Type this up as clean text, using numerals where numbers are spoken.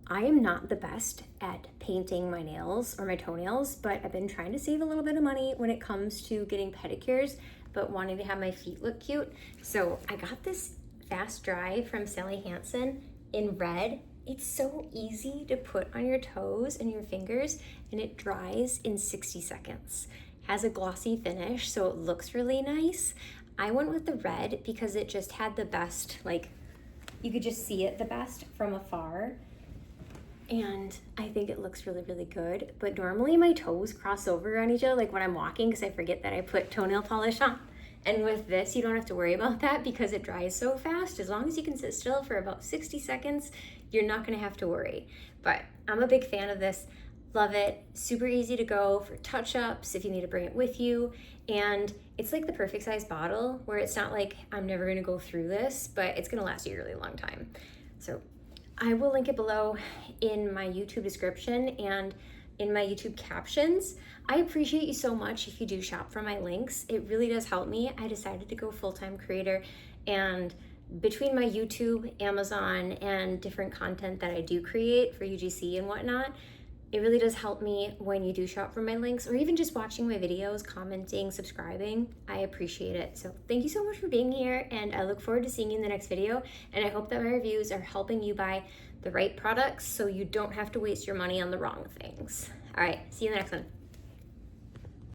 I am not the best at painting my nails or my toenails, but I've been trying to save a little bit of money when it comes to getting pedicures, but wanting to have my feet look cute. So I got this fast dry from Sally Hansen in red. It's so easy to put on your toes and your fingers, and it dries in 60 seconds. Has a glossy finish, so it looks really nice. I went with the red because it just had the best, like, you could just see it the best from afar. And I think it looks really, really good. But normally my toes cross over on each other, like when I'm walking, because I forget that I put toenail polish on. And with this, you don't have to worry about that because it dries so fast. As long as you can sit still for about 60 seconds, you're not gonna have to worry. But I'm a big fan of this. Love it. Super easy to go for touch-ups if you need to bring it with you. And it's like the perfect size bottle where it's not like I'm never gonna go through this, but it's gonna last you a really long time. So I will link it below in my YouTube description and in my YouTube captions. I appreciate you so much if you do shop from my links. It really does help me. I decided to go full-time creator, and between my YouTube, Amazon, and different content that I do create for UGC and whatnot, it really does help me when you do shop from my links, or even just watching my videos, commenting, subscribing. I appreciate it. So thank you so much for being here, and I look forward to seeing you in the next video. And I hope that my reviews are helping you buy the right products so you don't have to waste your money on the wrong things. All right, see you in the next one.